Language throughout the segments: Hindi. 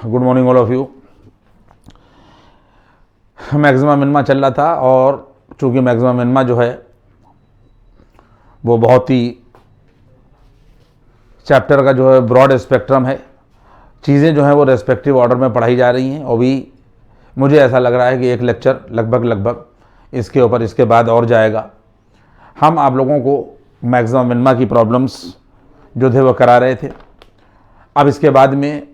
Good morning all of you. Maxima minima चल रहा था और चूंकि मैक्सिमा मिनिमा जो है वो बहुत ही चैप्टर का जो है ब्रॉड स्पेक्ट्रम है, चीज़ें जो हैं वो रेस्पेक्टिव ऑर्डर में पढ़ाई जा रही हैं और भी मुझे ऐसा लग रहा है कि एक लेक्चर लगभग इसके ऊपर इसके बाद और जाएगा। हम आप लोगों को मैक्सिमा मिनिमा की प्रॉब्लम्स जो थे वो करा रहे थे। अब इसके बाद में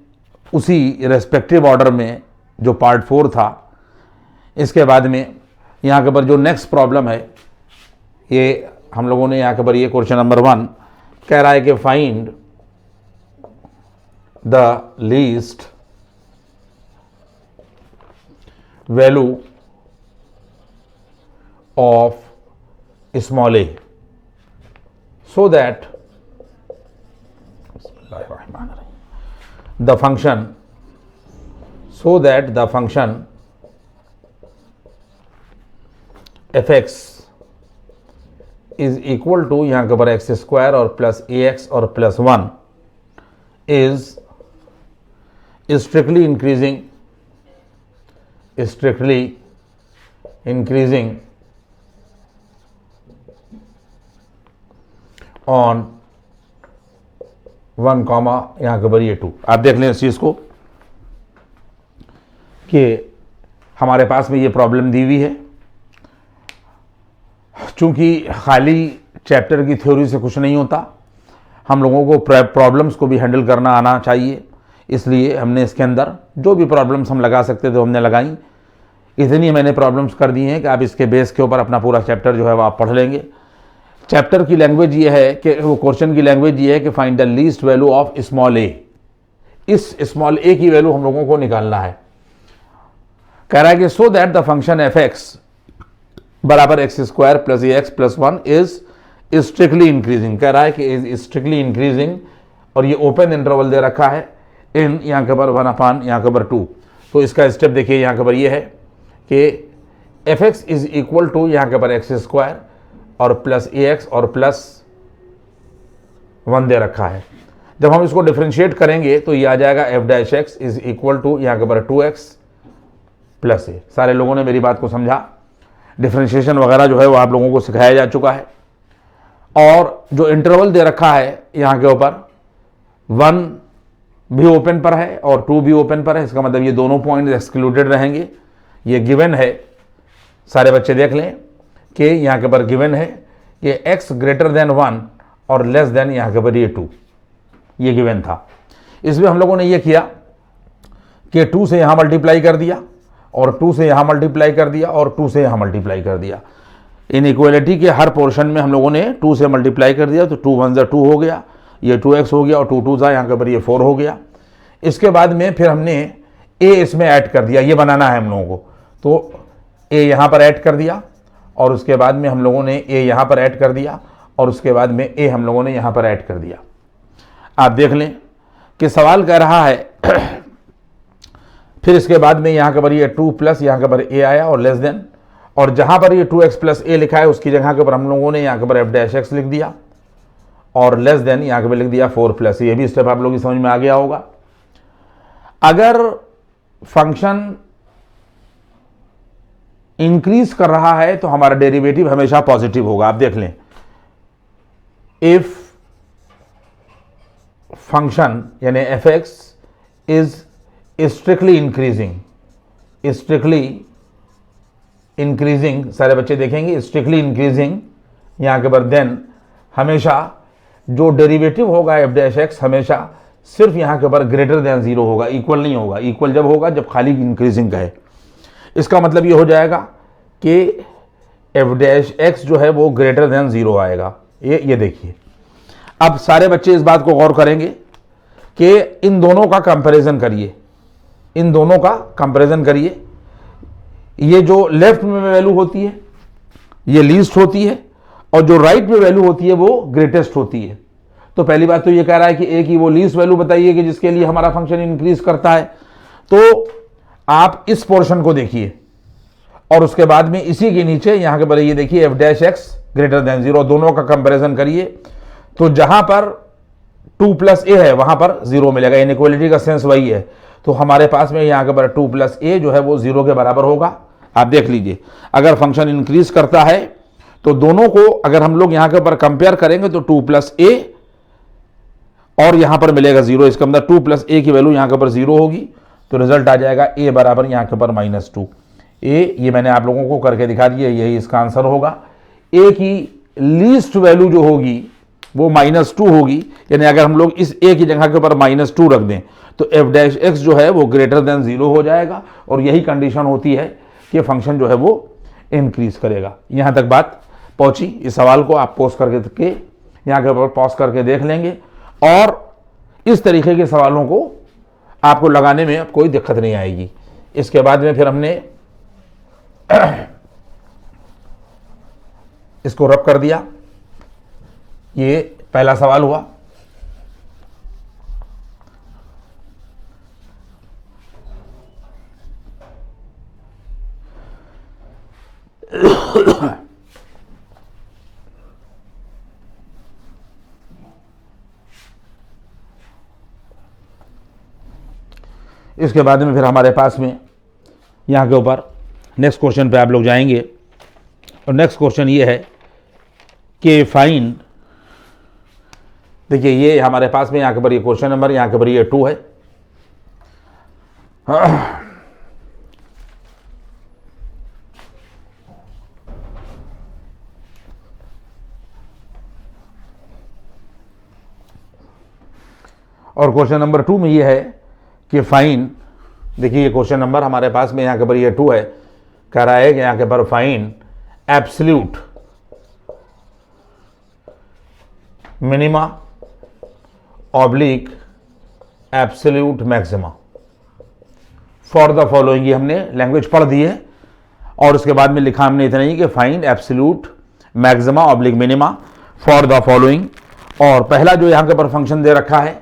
उसी रेस्पेक्टिव ऑर्डर में जो पार्ट 4 था, इसके बाद में यहाँ के ऊपर जो नेक्स्ट प्रॉब्लम है ये हम लोगों ने यहाँ के ऊपर ये क्वेश्चन नंबर 1 कह रहा है कि find the least value of small A so that the function fx is equal to यहाँ के ऊपर एक्स स्क्वायर और प्लस ए एक्स और plus 1 is strictly increasing on 1 comma यहाँ के ऊपर ये 2। आप देख लें इस चीज़ को कि हमारे पास में ये प्रॉब्लम दी हुई है। चूंकि खाली चैप्टर की थ्योरी से कुछ नहीं होता, हम लोगों को प्रॉब्लम्स को भी हैंडल करना आना चाहिए, इसलिए हमने इसके अंदर जो भी प्रॉब्लम्स हम लगा सकते थे हमने लगाई। इतनी मैंने प्रॉब्लम्स कर दी हैं कि आप इसके बेस के ऊपर अपना पूरा चैप्टर जो है वो आप पढ़ लेंगे। चैप्टर की लैंग्वेज ये है कि वो क्वेश्चन की लैंग्वेज ये है कि find the least value of small a. इस स्मॉल ए की वैल्यू हम लोगों को निकालना है। कह रहा है कि so that the function f x बराबर x square plus a x plus 1 is strictly increasing. कह रहा है कि इज स्ट्रिक्टली इंक्रीजिंग और ये ओपन इंटरवल दे रखा है इन यहाँ के ऊपर 1/, यहाँ के ऊपर 2। तो इसका स्टेप देखिए, यहाँ के ऊपर ये है कि f x is equal to यहाँ के ऊपर एक्स स्क्वायर और प्लस ए एक्स और प्लस 1 दे रखा है। जब हम इसको डिफ्रेंशिएट करेंगे तो ये आ जाएगा f dash x is equal to यहाँ के ऊपर 2x प्लस ए। सारे लोगों ने मेरी बात को समझा। डिफ्रेंशिएशन वगैरह जो है वो आप लोगों को सिखाया जा चुका है। और जो इंटरवल दे रखा है यहाँ के ऊपर 1 भी ओपन पर है और 2 भी ओपन पर है, इसका मतलब ये दोनों पॉइंट एक्सक्लूडेड रहेंगे। ये गिवन है, सारे बच्चे देख लें कि यहाँ के ऊपर गिवन है कि x ग्रेटर देन 1 और लेस देन यहाँ के ऊपर ये 2, ये गिवन था। इसमें हम लोगों ने ये किया कि 2 से यहाँ मल्टीप्लाई कर दिया और 2 से यहाँ मल्टीप्लाई कर दिया और 2 से यहाँ मल्टीप्लाई कर दिया। इनइक्वालिटी के हर पोर्शन में हम लोगों ने 2 से मल्टीप्लाई कर दिया, तो 2 1 जा 2 हो गया, ये 2x हो गया और 2 2 जा यहाँ के ऊपर ये 4 हो गया। इसके बाद में फिर हमने a इसमें ऐड कर दिया, ये बनाना है हम लोगों को। तो a यहाँ पर ऐड कर दिया और उसके बाद में हम लोगों ने a यहाँ पर ऐड कर दिया और उसके बाद में a हम लोगों ने यहाँ पर ऐड कर दिया। आप देख लें कि सवाल कह रहा है फिर इसके बाद में यहाँ के ऊपर ये 2 प्लस यहाँ के ऊपर a आया और लेस देन, और जहाँ पर ये 2x प्लस a लिखा है उसकी जगह के ऊपर हम लोगों ने यहाँ के ऊपर एफ डैश एक्स लिख दिया और लेस देन यहाँ के ऊपर लिख दिया 4 प्लस। ये भी स्टेप आप लोगों की समझ में आ गया होगा। अगर फंक्शन इंक्रीज कर रहा है तो हमारा डेरिवेटिव हमेशा पॉजिटिव होगा। आप देख लें, इफ फंक्शन यानी F x is strictly increasing, सारे बच्चे देखेंगे स्ट्रिक्टली इंक्रीजिंग यहाँ के ऊपर, देन हमेशा जो डेरिवेटिव होगा एफ डैश एक्स हमेशा सिर्फ यहाँ के ऊपर ग्रेटर देन 0 होगा, इक्वल नहीं होगा। इक्वल जब होगा जब खाली इंक्रीजिंग का है। इसका मतलब ये हो जाएगा कि एफ डैश एक्स जो है वो ग्रेटर देन 0 आएगा। ये देखिए, अब सारे बच्चे इस बात को गौर करेंगे कि इन दोनों का कंपैरिजन करिए। ये जो लेफ्ट में वैल्यू होती है ये लीस्ट होती है और जो राइट में वैल्यू होती है वो ग्रेटेस्ट होती है। तो पहली बात तो ये कह रहा है कि एक ही वो लीस्ट वैल्यू बताइए कि जिसके लिए हमारा फंक्शन इंक्रीज करता है। तो आप इस पोर्शन को देखिए और उसके बाद में इसी के नीचे यहाँ के पर ये देखिए F dash x greater than 0, दोनों का कंपैरिजन करिए तो जहां पर 2 प्लस ए है वहां पर 0 मिलेगा। इनइक्वालिटी का सेंस वही है। तो हमारे पास में यहाँ के ऊपर 2 प्लस ए जो है वो 0 के बराबर होगा। आप देख लीजिए, अगर फंक्शन इंक्रीज करता है तो दोनों को अगर हम लोग यहाँ के ऊपर कंपेयर करेंगे तो 2 प्लस ए और यहाँ पर मिलेगा 0, इसका मतलब 2 प्लस ए की वैल्यू यहाँ के ऊपर 0 होगी, तो रिजल्ट आ जाएगा ए बराबर यहाँ के ऊपर -2 ए। ये मैंने आप लोगों को करके दिखा दिया, यही इसका आंसर होगा। ए की लीस्ट वैल्यू जो होगी वो -2 होगी, यानी अगर हम लोग इस ए की जगह के ऊपर -2 रख दें तो f' जो है वो ग्रेटर देन 0 हो जाएगा, और यही कंडीशन होती है कि फंक्शन जो है वो इंक्रीज करेगा। यहाँ तक बात पहुंची। इस सवाल को आप पॉज करके यहाँ के ऊपर पॉज करके देख लेंगे, और इस तरीके के सवालों को आपको लगाने में कोई दिक्कत नहीं आएगी। इसके बाद में फिर हमने इसको रब कर दिया। ये पहला सवाल हुआ। इसके बाद में फिर हमारे पास में यहाँ के ऊपर नेक्स्ट क्वेश्चन पे आप लोग जाएंगे, और नेक्स्ट क्वेश्चन ये है कि फाइंड, देखिए ये हमारे पास में यहाँ के ऊपर ये क्वेश्चन नंबर यहाँ के ऊपर ये 2 है। और क्वेश्चन नंबर 2 में ये है कि फाइंड, देखिए ये क्वेश्चन नंबर हमारे पास में यहाँ के ऊपर ये 2 है, कह रहा है कि यहाँ के ऊपर find absolute minima oblique absolute maxima for the following. ये हमने लैंग्वेज पढ़ दी है, और उसके बाद में लिखा हमने इतना ही कि find absolute maxima oblique minima for the following. और पहला जो यहाँ के ऊपर फंक्शन दे रखा है,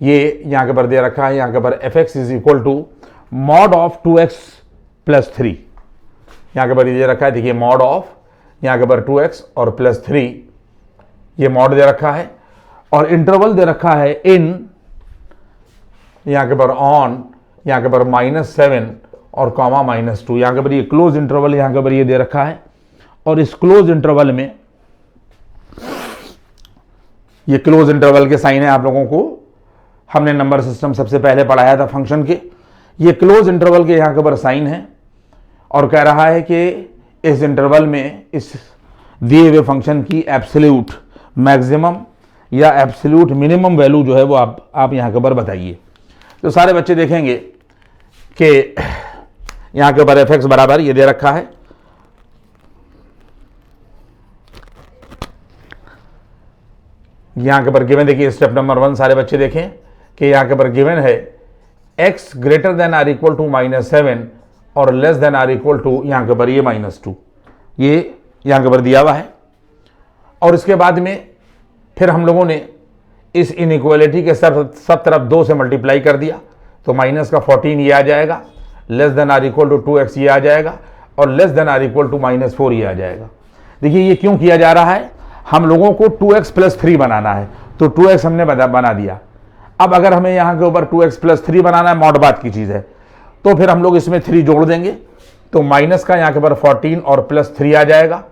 ये यहाँ के ऊपर दे रखा है, यहाँ के ऊपर f(x) is equal to mod of 2x plus 3। यहाँ के ऊपर ये दे रखा है, देखिए मॉड ऑफ यहाँ के ऊपर 2x और प्लस 3, ये मॉड दे रखा है, और इंटरवल दे रखा है इन, यहाँ के ऊपर ऑन, यहाँ के ऊपर -7 और कॉमा -2। यहाँ के ऊपर ये क्लोज इंटरवल यहाँ के ऊपर ये दे रखा है, और इस क्लोज इंटरवल में ये क्लोज इंटरवल के साइन है, आप लोगों को हमने नंबर सिस्टम सबसे पहले पढ़ाया था फंक्शन के। ये क्लोज इंटरवल के यहाँ के ऊपर साइन है, और कह रहा है कि इस इंटरवल में इस दिए हुए फंक्शन की एब्सोल्यूट मैक्सिमम या एब्सोल्यूट मिनिमम वैल्यू जो है वो आप यहाँ के ऊपर बताइए। तो सारे बच्चे देखेंगे कि यहाँ के ऊपर f(x) बराबर ये दे रखा है, यहाँ के ऊपर गिवन, देखिए स्टेप नंबर 1 सारे बच्चे देखें कि यहाँ के ऊपर गिवन है x greater than or equal to -7 और less than or equal to यहाँ के ऊपर ये -2, ये यहाँ के ऊपर दिया हुआ है। और इसके बाद में फिर हम लोगों ने इस इनइक्वालिटी के सब तरफ 2 से मल्टीप्लाई कर दिया, तो माइनस का 14 ये आ जाएगा, less than or equal to 2x ये आ जाएगा, और less than or equal to -4 ये आ जाएगा। देखिए ये क्यों किया जा रहा है, हम लोगों को 2x प्लस 3 बनाना है, तो 2x हमने बना दिया। अब अगर हमें यहाँ के ऊपर 2x प्लस 3 बनाना है, मॉड बात की चीज़ है, तो फिर हम लोग इसमें 3 जोड़ देंगे, तो माइनस का यहाँ के ऊपर 14 और प्लस 3 आ जाएगा,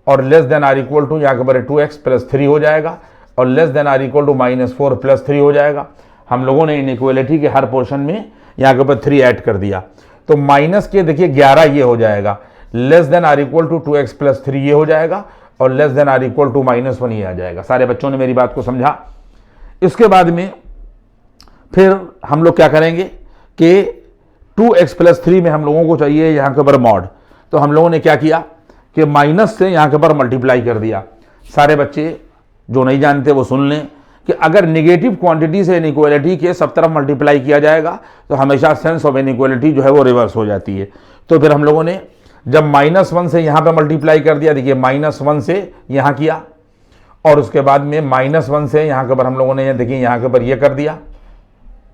और less than or equal to यहाँ के ऊपर 2x प्लस 3 हो जाएगा, और less than or equal to -4 plus 3 हो जाएगा। हम लोगों ने इनइक्वालिटी के हर पोर्शन में यहाँ के ऊपर 3 ऐड कर दिया, तो माइनस के देखिए 11 ये हो जाएगा, less than or equal to 2x plus 3 ये हो जाएगा, और less than or equal to -1 ये आ जाएगा। सारे बच्चों ने मेरी बात को समझा। इसके बाद में फिर हम लोग क्या करेंगे कि 2x प्लस 3 में हम लोगों को चाहिए यहाँ के ऊपर मॉड, तो हम लोगों ने क्या किया कि माइनस से यहाँ के ऊपर मल्टीप्लाई कर दिया। सारे बच्चे जो नहीं जानते वो सुन लें कि अगर निगेटिव क्वांटिटी से इनइक्वालिटी के सब तरफ मल्टीप्लाई किया जाएगा तो हमेशा सेंस ऑफ इनइक्वालिटी जो है वो रिवर्स हो जाती है। तो फिर हम लोगों ने जब -1 से यहाँ पे मल्टीप्लाई कर दिया, देखिए -1 से यहाँ किया, और उसके बाद में -1 से यहाँ के ऊपर हम लोगों ने देखिए यहाँ के ऊपर ये कर दिया,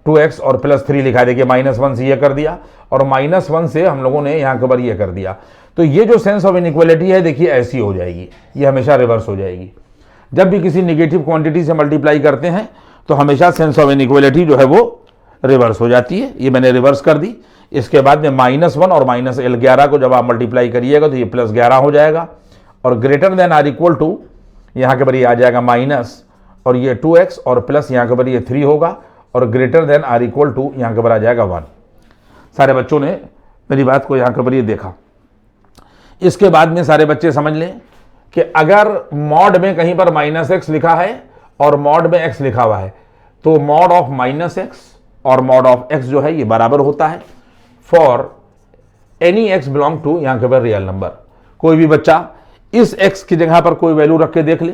2x और प्लस 3 लिखा है, देखिए -1 से ये कर दिया, और -1 से हम लोगों ने यहाँ के ऊपर ये कर दिया। तो ये जो सेंस ऑफ इनइक्वालिटी है देखिए ऐसी हो जाएगी, ये हमेशा रिवर्स हो जाएगी। जब भी किसी निगेटिव क्वांटिटी से मल्टीप्लाई करते हैं तो हमेशा सेंस ऑफ इनइक्वालिटी जो है वो रिवर्स हो जाती है, ये मैंने रिवर्स कर दी। इसके बाद में -1 और -L11 को जब आप मल्टीप्लाई करिएगा तो ये +11 हो जाएगा, और greater than or equal to यहाँ के पर ये आ जाएगा माइनस, और ये 2x और प्लस यहाँ के पर ये 3 होगा, और greater than or equal to यहाँ के पर आ जाएगा 1। सारे बच्चों ने मेरी बात को यहाँ के पर ये देखा। इसके बाद में सारे बच्चे समझ लें कि अगर मॉड में कहीं पर -x लिखा है और मॉड में x लिखा हुआ है, तो मॉड ऑफ -x और मॉड ऑफ x जो है ये बराबर होता है for any x belong to यहाँ के पर रियल नंबर। कोई भी बच्चा इस x की जगह पर कोई वैल्यू रख के देख ले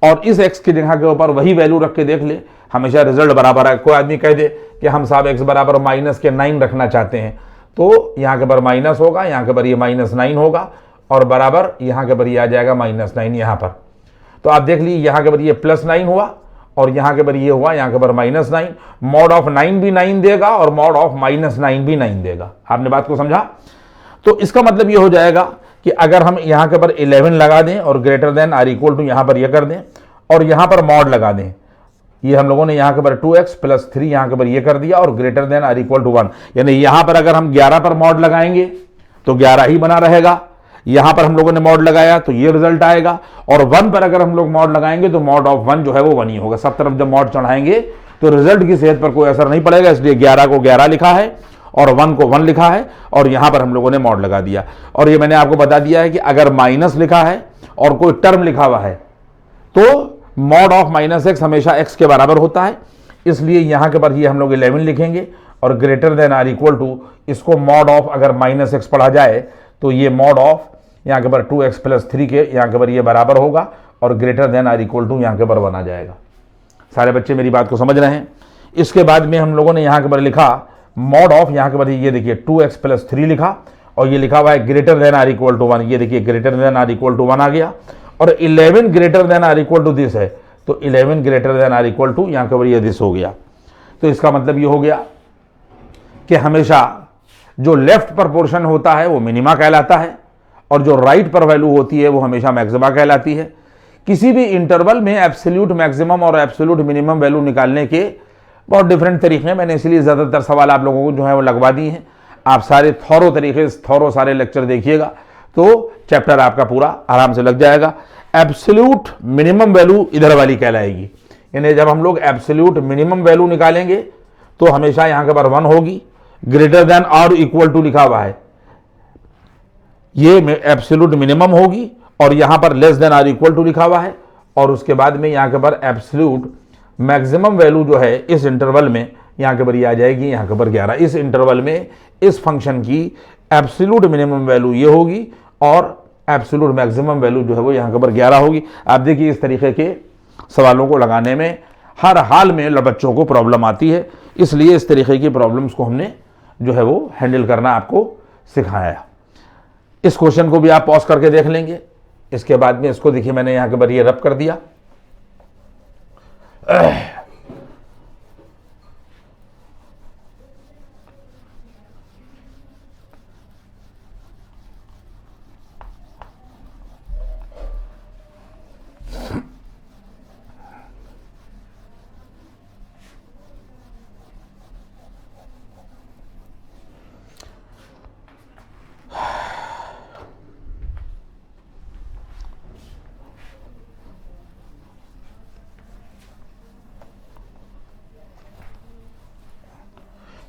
और इस x की जगह के ऊपर वही वैल्यू रख के देख ले, हमेशा रिजल्ट बराबर है। कोई आदमी कह दे कि हम साहब x बराबर -9 रखना चाहते हैं, तो यहाँ के पर माइनस होगा, यहाँ के पर ये -9 होगा, और बराबर यहाँ के पर ये आ जाएगा -9 यहाँ पर। तो आप देख लीजिए यहाँ के पर ये +9 हुआ और यहाँ के पर ये हुआ, यहाँ के पर -9। मॉड ऑफ 9 भी 9 देगा और मॉड ऑफ -9 भी 9 देगा। आपने बात को समझा? तो इसका मतलब ये हो जाएगा कि अगर हम यहाँ के पर 11 लगा दें और greater than or equal to यहाँ पर ये कर दें और यहाँ पर मॉड लगा दें, ये हम लोगों ने यहाँ के पर 2x + 3 यहाँ के पर ये कर दिया और greater than or equal to 1, यानी यहाँ पर अगर हम 11 पर मॉड लगाएंगे तो 11 ही बना रहेगा। यहाँ पर हम लोगों ने मॉड लगाया तो ये रिजल्ट आएगा, और 1 पर अगर हम लोग मॉड लगाएंगे तो मॉड ऑफ 1 जो है वो 1 ही होगा। सब तरफ जब मॉड चढ़ाएंगे तो रिजल्ट की सेहत पर कोई असर नहीं पड़ेगा, इसलिए 11 को 11 लिखा है और 1 को 1 लिखा है, और यहाँ पर हम लोगों ने मॉड लगा दिया। और ये मैंने आपको बता दिया है कि अगर माइनस लिखा है और कोई टर्म लिखा हुआ है तो मॉड ऑफ -x हमेशा x के बराबर होता है, इसलिए यहाँ के पर ये हम लोग 11 लिखेंगे, और greater than or equal to इसको मॉड ऑफ अगर -x पढ़ा जाए तो ये मॉड ऑफ यहाँ के पर 2x + 3 के यहाँ के पर ये बराबर होगा, और greater than or equal to यहाँ के पर 1 आ जाएगा। सारे बच्चे मेरी बात को समझ रहे हैं? इसके बाद में हम लोगों ने यहाँ के पर लिखा मॉड ऑफ, यहाँ के पर ये देखिए 2x + 3 लिखा, और ये लिखा हुआ है greater than or equal to 1। ये देखिए greater than or equal to 1 आ गया, और 11 greater than or equal to this है, तो 11 greater than or equal to यहाँ के पर ये दिस हो गया। तो इसका मतलब ये हो गया कि हमेशा जो लेफ्ट पर पोर्शन होता है वो मिनिमा कहलाता है, और जो राइट पर वैल्यू होती है वो हमेशा मैक्सिमा कहलाती है। किसी भी इंटरवल में एब्सोल्यूट मैक्सिमम और एब्सोल्यूट मिनिमम वैल्यू निकालने के बहुत डिफरेंट तरीके हैं। मैंने इसलिए ज़्यादातर सवाल आप लोगों को जो है वो लगवा दिए हैं। आप सारे थॉरो सारे लेक्चर देखिएगा तो चैप्टर आपका पूरा आराम से लग जाएगा। एब्सोल्यूट मिनिमम वैल्यू इधर वाली कहलाएगी, यानी जब हम लोग एब्सोल्यूट मिनिमम वैल्यू निकालेंगे तो हमेशा यहाँ के पर 1 होगी। ग्रेटर देन और इक्वल टू लिखा हुआ है, ये एब्सोल्यूट मिनिमम होगी, और यहाँ पर लेस देन और इक्वल टू लिखा हुआ है, और उसके बाद में यहाँ के पर एब्सोल्यूट मैक्सिमम वैल्यू जो है इस इंटरवल में यहाँ के पर ये आ जाएगी यहाँ के पर 11। इस इंटरवल में इस फंक्शन की एब्सोल्यूट मिनिमम वैल्यू ये होगी और एब्सोल्यूट मैक्सिमम वैल्यू जो है वो यहाँ के पर 11 होगी। आप देखिए इस तरीके के सवालों को लगाने में हर हाल में बच्चों को प्रॉब्लम आती है, इसलिए इस तरीके की प्रॉब्लम्स को हमने जो है वो हैंडल करना आपको सिखाया। इस क्वेश्चन को भी आप पॉज करके देख लेंगे। इसके बाद में इसको देखिए मैंने यहाँ के पर ये रब कर दिया।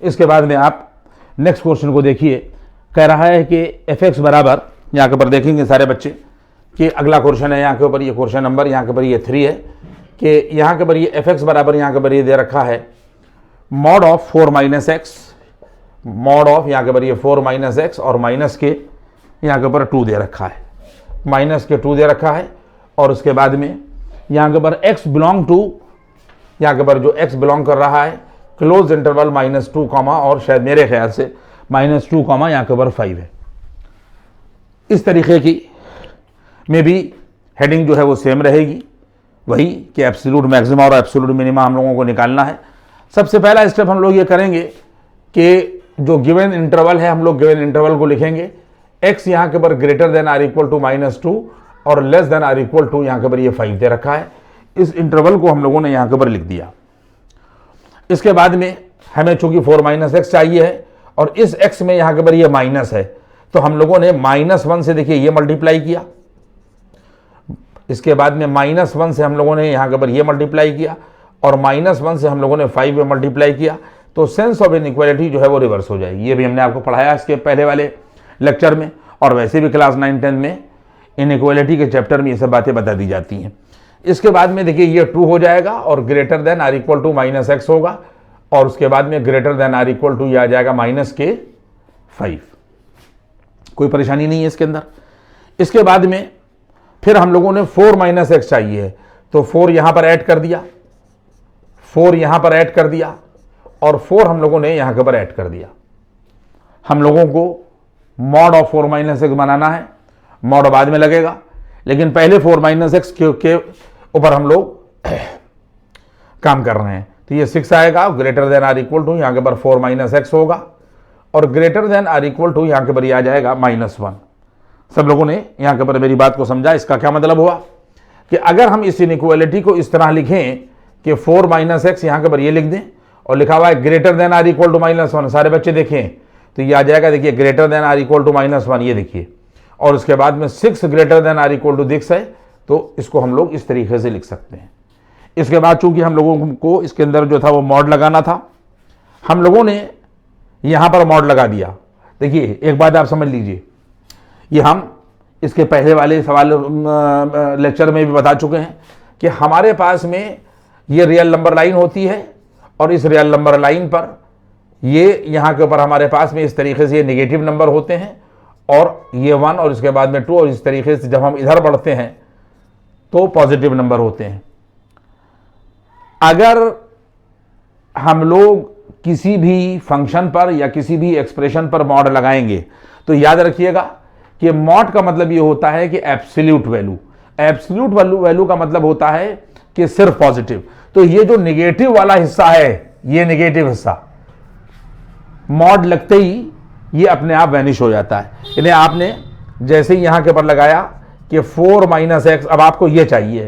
इसके बाद में आप नेक्स्ट क्वेश्चन को देखिए। कह रहा है कि f(x) बराबर, यहाँ के ऊपर देखेंगे सारे बच्चे कि अगला क्वेश्चन है यहाँ के ऊपर, ये क्वेश्चन नंबर यहाँ के ऊपर ये 3 है कि यहाँ के ऊपर ये f(x) बराबर यहाँ के ऊपर ये दे रखा है mod of 4 - x, mod of यहाँ के ऊपर ये 4 - x और माइनस के यहाँ के ऊपर 2 दे रखा है, माइनस के 2 दे रखा है। और उसके बाद में यहाँ के ऊपर x बिलोंग टू, यहाँ के ऊपर जो x बिलोंग कर रहा है क्लोज इंटरवल -2 कॉमा, और शायद मेरे ख्याल से -2 कॉमा यहाँ के ऊपर 5 है। इस तरीके की में भी हेडिंग जो है वो सेम रहेगी, वही कि एब्सोल्यूट मैक्सिमा और एब्सोल्यूट मिनिमा हम लोगों को निकालना है। सबसे पहला स्टेप हम लोग ये करेंगे कि जो गिवन इंटरवल है हम लोग गिवन इंटरवल को लिखेंगे। x यहाँ के ऊपर greater than or equal to -2 और less than or equal to यहाँ के ऊपर ये 5 दे रखा है। इस इंटरवल को हम लोगों ने यहाँ के ऊपर लिख दिया। इसके बाद में हमें चूंकि 4 माइनस एक्स चाहिए है और इस x में यहां के ऊपर ये माइनस है, तो हम लोगों ने -1 से देखिए ये मल्टीप्लाई किया, इसके बाद में -1 से हम लोगों ने यहां के ऊपर ये मल्टीप्लाई किया और -1 से हम लोगों ने 5 में मल्टीप्लाई किया, तो सेंस ऑफ इनइक्वालिटी जो है वो रिवर्स हो जाएगी। ये भी हमने आपको पढ़ाया इसके पहले वाले लेक्चर में, और वैसे भी क्लास 9-10 में इनइक्वालिटी के चैप्टर में ये सब बातें बता दी जाती हैं। इसके बाद में देखिए ये 2 हो जाएगा और greater than or equal to -x होगा, और उसके बाद में greater than or equal to ये आ जाएगा -k5। कोई परेशानी नहीं है इसके अंदर। इसके बाद में फिर हम लोगों ने 4 माइनस एक्स चाहिए है, तो 4 यहां पर ऐड कर दिया, 4 यहां पर ऐड कर दिया और 4 हम लोगों ने यहां के ऊपर ऐड कर दिया। हम लोगों को मॉड ऑफ 4 माइनस एक्स बनाना है, मॉड बाद में लगेगा, लेकिन पहले 4 माइनस एक्स के ऊपर हम लोग काम कर रहे हैं। तो ये 6 आएगा, greater than or equal to यहां के ऊपर 4 माइनस एक्स होगा और greater than or equal to यहां के ऊपर आ जाएगा -1। सब लोगों ने यहां के ऊपर मेरी बात को समझा। इसका क्या मतलब हुआ कि अगर हम इस इनइक्वालिटी को इस तरह लिखें कि 4 माइनस एक्स यहां के ऊपर ये लिख दें और लिखा हुआ है greater than or equal to -1, सारे बच्चे देखें तो ये आ जाएगा, देखिए greater than or equal to -1, ये देखिए, और उसके बाद में 6 greater than or equal to 6 है, तो इसको हम लोग इस तरीके से लिख सकते हैं। इसके बाद चूंकि हम लोगों को इसके अंदर जो था वो मॉड लगाना था, हम लोगों ने यहां पर मॉड लगा दिया। देखिए एक बात आप समझ लीजिए, ये हम इसके पहले वाले सवाल लेक्चर में भी बता चुके हैं कि हमारे पास में ये रियल नंबर लाइन होती है और इस रियल नंबर लाइन पर ये यहाँ के ऊपर हमारे पास में इस तरीके से ये नेगेटिव नंबर होते हैं और ये 1 और इसके बाद में 2, और इस तरीके से जब हम इधर बढ़ते हैं तो पॉजिटिव नंबर होते हैं। अगर हम लोग किसी भी फंक्शन पर या किसी भी एक्सप्रेशन पर मॉड लगाएंगे तो याद रखिएगा कि मॉड का मतलब ये होता है कि एब्सोल्यूट वैल्यू। एब्सोल्यूट वैल्यू का मतलब होता है कि सिर्फ पॉजिटिव। तो ये जो नेगेटिव वाला हिस्सा है, ये नेगेटिव हिस्सा मॉड लगते ही ये अपने आप वैनिश हो जाता है। यानी आपने जैसे ही यहां के ऊपर लगाया कि 4 माइनस एक्स, अब आपको ये चाहिए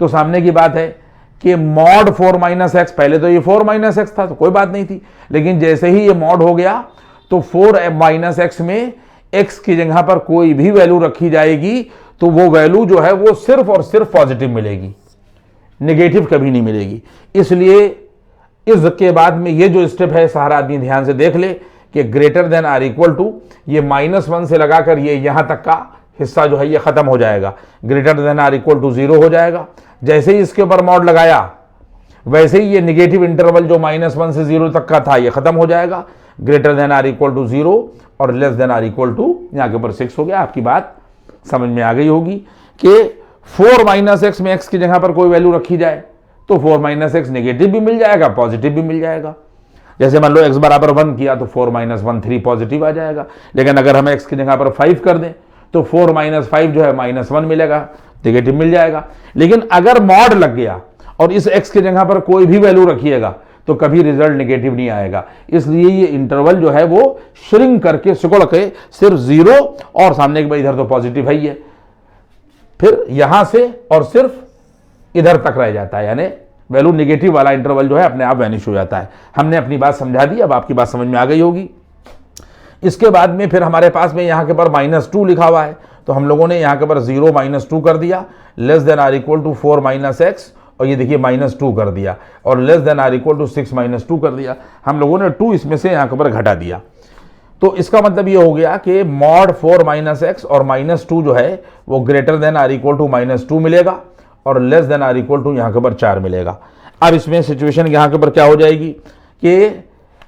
तो सामने की बात है कि मॉड 4 माइनस एक्स, पहले तो ये 4 माइनस एक्स था तो कोई बात नहीं थी, लेकिन जैसे ही ये मॉड हो गया तो 4 माइनस एक्स में एक्स की जगह पर कोई भी वैल्यू रखी जाएगी तो वो वैल्यू जो है वो सिर्फ और सिर्फ पॉजिटिव मिलेगी, नेगेटिव कभी नहीं मिलेगी। इसलिए इसके बाद में ये जो स्टेप है सारा आदमी ध्यान से देख ले कि greater than or equal to ये -1 से लगाकर ये यहां तक का हिस्सा जो है ये खत्म हो जाएगा, greater than or equal to 0 हो जाएगा। जैसे ही इसके ऊपर मॉड लगाया वैसे ही ये नेगेटिव इंटरवल जो -1 से 0 तक का था ये खत्म हो जाएगा, greater than or equal to 0 और less than or equal to यहां के ऊपर 6 हो गया। आपकी बात समझ में आ गई होगी कि 4 माइनस एक्स में एक्स की जगह पर कोई वैल्यू रखी जाए तो 4 माइनस एक्स नेगेटिव भी मिल जाएगा, पॉजिटिव भी मिल जाएगा। जैसे मान लो x बराबर 1 किया तो 4 माइनस 1 3 पॉजिटिव आ जाएगा, लेकिन अगर हम x की जगह पर 5 कर दें तो 4 माइनस 5 जो है -1 मिलेगा, नेगेटिव मिल जाएगा। लेकिन अगर मॉड लग गया और इस x की जगह पर कोई भी वैल्यू रखिएगा तो कभी रिजल्ट नेगेटिव नहीं आएगा। इसलिए ये इंटरवल जो है वो श्रिंक करके सिकुड़ के सिर्फ 0 और सामने के भाई इधर तो पॉजिटिव है ही है, फिर यहां से और सिर्फ इधर तक रह जाता है, यानी वैल्यू नेगेटिव वाला इंटरवल जो है अपने आप वैनिश हो जाता है। हमने अपनी बात समझा दी, अब आपकी बात समझ में आ गई होगी। इसके बाद में फिर हमारे पास में यहाँ के पर -2 लिखा हुआ है तो हम लोगों ने यहाँ के पर 0 -2 कर दिया, less than or equal to 4 minus x, और ये देखिए -2 कर दिया, और less than or equal to 6 -2 कर दिया। हम लोगों ने 2 इसमें से यहाँ के पर घटा दिया। तो इसका मतलब ये हो गया कि मॉड 4 माइनस एक्स और -2 जो है वो greater than or equal to -2 मिलेगा और less than or equal to यहाँ के ऊपर 4 मिलेगा। अब इसमें सिचुएशन यहाँ के ऊपर क्या हो जाएगी कि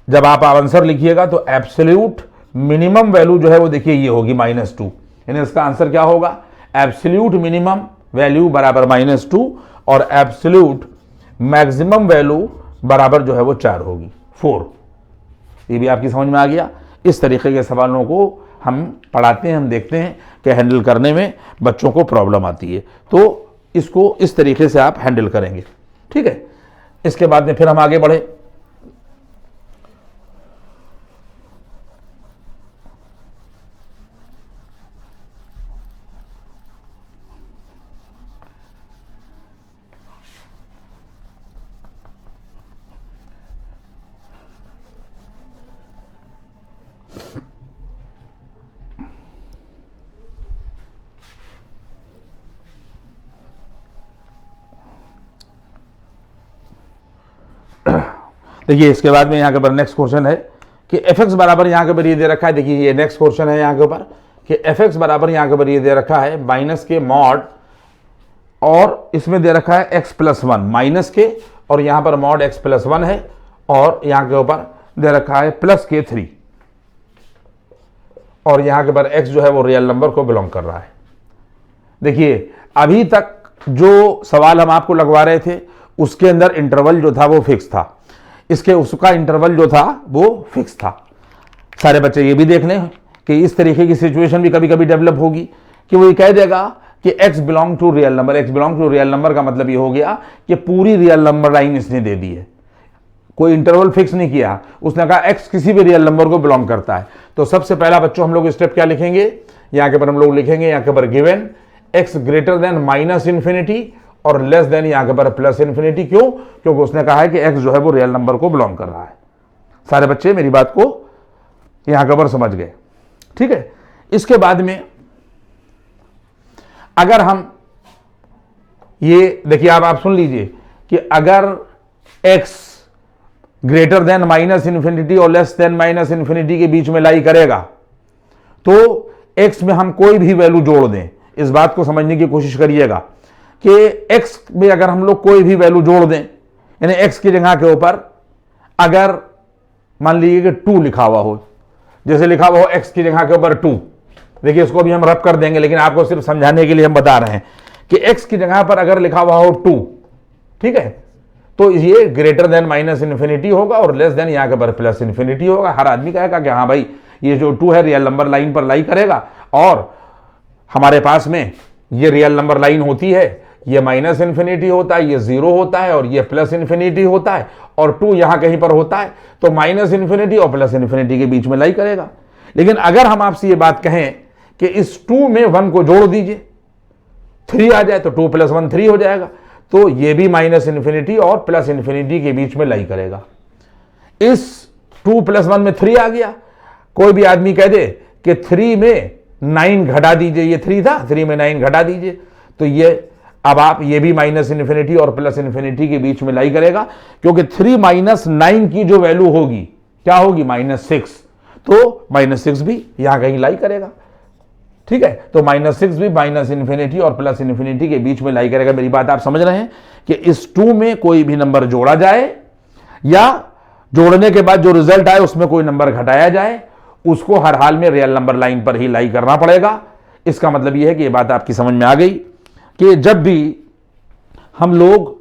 जब आप आंसर लिखिएगा तो एब्सोल्यूट मिनिमम वैल्यू जो है वो देखिए ये होगी -2, यानी इसका आंसर क्या होगा, एब्सोल्यूट मिनिमम वैल्यू बराबर -2 और एब्सोल्यूट मैक्सिमम वैल्यू बराबर जो है वो 4 होगी, 4। ये भी आपकी समझ में आ गया। इस तरीके के सवालों को हम पढ़ाते हैं, हम देखते हैं कि हैंडल करने में बच्चों को प्रॉब्लम आती है, तो इसको इस तरीके से आप हैंडल करेंगे, ठीक है। इसके बाद में फिर हम आगे बढ़े। देखिए इसके बाद में यहाँ के ऊपर नेक्स्ट क्वेश्चन है कि एफ एक्स बराबर यहाँ के ऊपर ये दे रखा है। देखिए ये नेक्स्ट क्वेश्चन है यहाँ के ऊपर कि एफ एक्स बराबर यहाँ के ऊपर ये दे रखा है माइनस के मॉड, और इसमें दे रखा है एक्स प्लस वन माइनस के, और यहाँ पर मॉड एक्स प्लस वन है, और यहाँ के ऊपर दे रखा है प्लस के 3, और यहाँ के ऊपर एक्स जो है वो रियल नंबर को बिलोंग कर रहा है। देखिए अभी तक जो सवाल हम आपको लगवा रहे थे उसके अंदर इंटरवल जो था वो फिक्स था, इसके उसका इंटरवल जो था वो फिक्स था। सारे बच्चे ये भी देख लें कि इस तरीके की सिचुएशन भी कभी कभी डेवलप होगी कि वो ये कह देगा कि x belong to real number. x belong to real number का मतलब ये हो गया कि पूरी रियल नंबर लाइन इसने दे दी है, कोई इंटरवल फिक्स नहीं किया, उसने कहा x किसी भी रियल नंबर को बिलोंग करता है। तो सबसे पहला बच्चों हम लोग स्टेप क्या लिखेंगे, यहाँ के ऊपर हम लोग लिखेंगे यहाँ के ऊपर given x greater than minus infinity और लेस देन यहाँ के ऊपर प्लस इन्फिनिटी। क्यों? क्योंकि उसने कहा है कि x जो है वो रियल नंबर को बिलोंग कर रहा है। सारे बच्चे मेरी बात को यहाँ के ऊपर समझ गए, ठीक है। इसके बाद में अगर हम ये देखिए आप सुन लीजिए कि अगर x greater than minus infinity और लेस देन माइनस इन्फिनिटी के बीच में लाई करेगा तो x में हम कोई भी वैल्यू जोड़ दें, इस बात को समझने की कोशिश करिएगा कि x में अगर हम लोग कोई भी वैल्यू जोड़ दें, यानी x की जगह के ऊपर अगर मान लीजिए कि 2 लिखा हुआ हो, जैसे लिखा हुआ हो x की जगह के ऊपर 2, देखिए इसको भी हम रब कर देंगे लेकिन आपको सिर्फ समझाने के लिए हम बता रहे हैं कि x की जगह पर अगर लिखा हुआ हो 2, ठीक है, तो ये ग्रेटर देन माइनस इन्फिनिटी होगा और लेस देन यहाँ के ऊपर प्लस इन्फिनिटी होगा। हर आदमी कहेगा कि हाँ भाई ये जो 2 है रियल नंबर लाइन पर लाई करेगा, और हमारे पास में ये रियल नंबर लाइन होती है, ये माइनस इन्फिनिटी होता है, ये 0 होता है और ये प्लस इन्फिनिटी होता है, और 2 यहां कहीं पर होता है, तो माइनस इन्फिनिटी और प्लस इन्फिनिटी के बीच में लाई करेगा। लेकिन अगर हम आपसे ये बात कहें कि इस 2 में 1 को जोड़ दीजिए, 3 आ जाए तो 2 + 1 3 हो जाएगा, तो ये भी माइनस इन्फिनिटी और प्लस इन्फिनिटी के बीच में लाई करेगा। इस 2 + 1 में 3 आ गया, कोई भी आदमी कह दे कि 3 में 9 घटा दीजिए, ये 3 था, 3 में 9 घटा दीजिए, तो ये अब आप ये भी माइनस इन्फिनिटी और प्लस इन्फिनिटी के बीच में लाई करेगा, क्योंकि 3 - 9 की जो वैल्यू होगी क्या होगी, -6, तो -6 भी यहां कहीं लाई करेगा, ठीक है। तो -6 भी माइनस इन्फिनिटी और प्लस इन्फिनिटी के बीच में लाई करेगा। मेरी बात आप समझ रहे हैं कि इस 2 में कोई भी नंबर जोड़ा जाए या जोड़ने के बाद जो रिजल्ट आए उसमें कोई नंबर घटाया जाए, उसको हर हाल में रियल नंबर लाइन पर ही लाई करना पड़ेगा। इसका मतलब यह है कि यह बात आपकी समझ में आ गई कि जब भी हम लोग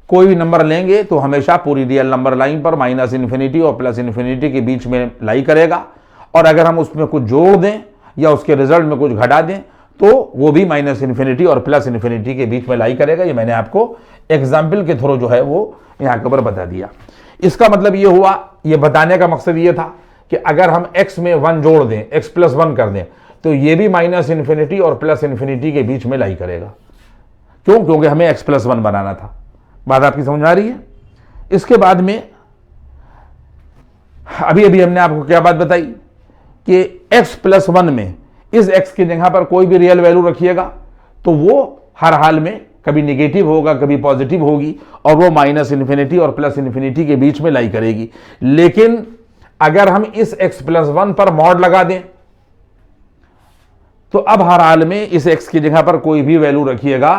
कोई भी नंबर लेंगे तो हमेशा पूरी रियल नंबर लाइन पर माइनस इन्फिनिटी और प्लस इन्फिनिटी के बीच में लाई करेगा, और अगर हम उसमें कुछ जोड़ दें या उसके रिजल्ट में कुछ घटा दें तो वो भी माइनस इन्फिनिटी और प्लस इन्फिनिटी के बीच में लाई करेगा। ये मैंने आपको एग्जाम्पल के थ्रू जो है वो यहाँ के ऊपर बता दिया। इसका मतलब ये हुआ, ये बताने का मकसद ये था कि अगर हम x में 1 जोड़ दें, x + 1 कर दें, तो ये भी माइनस इन्फिनिटी और प्लस इन्फिनिटी के बीच में लाई करेगा। क्यों? क्योंकि हमें x + 1 बनाना था। बात आपकी समझ में आ रही है? इसके बाद में अभी हमने आपको क्या बात बताई कि x + 1 में इस x की जगह पर कोई भी रियल वैल्यू रखिएगा तो वो हर हाल में कभी नेगेटिव होगा, कभी पॉजिटिव होगी, और वो माइनस इन्फिनिटी और प्लस इन्फिनिटी के बीच में लाई करेगी। लेकिन अगर हम इस x + 1 पर मॉड लगा दें तो अब हर हाल में इस x की जगह पर कोई भी वैल्यू रखिएगा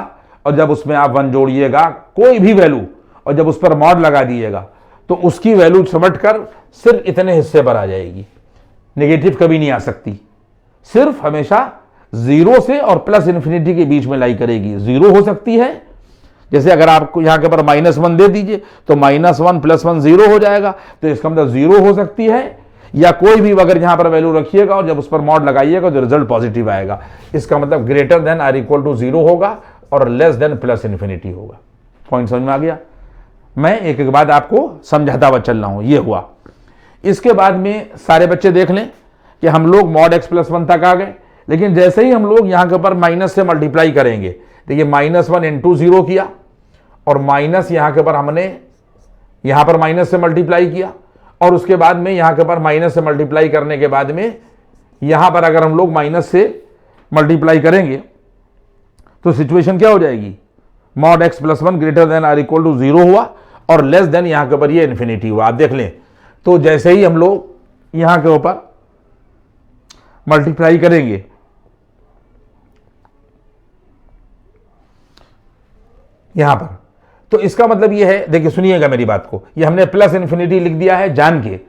और जब उसमें आप 1 जोड़िएगा कोई भी वैल्यू, और जब उस पर मॉड लगा दिएगा तो उसकी वैल्यू समझकर सिर्फ इतने हिस्से पर आ जाएगी, नेगेटिव कभी नहीं आ सकती। सिर्फ हमेशा 0 से और प्लस इन्फिनिटी के बीच में लाई करेगी। 0 हो सकती है, जैसे अगर आपको यहां के ऊपर -1 दे दीजिए तो -1 + 1 0 हो जाएगा, तो इसका मतलब 0 हो सकती है, या कोई भी अगर यहां पर वैल्यू रखिएगा और जब उस पर मॉड लगाइएगा तो रिजल्ट पॉजिटिव आएगा। इसका मतलब greater than or equal to 0 होगा और लेस देन प्लस इन्फिनिटी होगा। पॉइंट समझ में आ गया? मैं एक एक बात आपको समझाता हुआ चल रहा हूं। ये हुआ। इसके बाद में सारे बच्चे देख लें कि हम लोग मॉड x + 1 तक आ गए, लेकिन जैसे ही हम लोग यहां के ऊपर माइनस से मल्टीप्लाई करेंगे, देखिए -1 × 0 किया और माइनस यहां के ऊपर हमने यहां पर माइनस से मल्टीप्लाई किया, और उसके बाद में यहां के ऊपर माइनस से मल्टीप्लाई करने के बाद में यहां पर अगर हम लोग माइनस से मल्टीप्लाई करेंगे तो सिचुएशन क्या हो जाएगी, mod x + 1 greater than or equal to 0 हुआ, और लेस देन यहां के ऊपर ये इन्फिनिटी हुआ। आप देख लें तो जैसे ही हम लोग यहां के ऊपर मल्टीप्लाई करेंगे यहां पर, तो इसका मतलब ये है, देखिए सुनिएगा मेरी बात को, ये हमने प्लस इन्फिनिटी लिख दिया है जान के।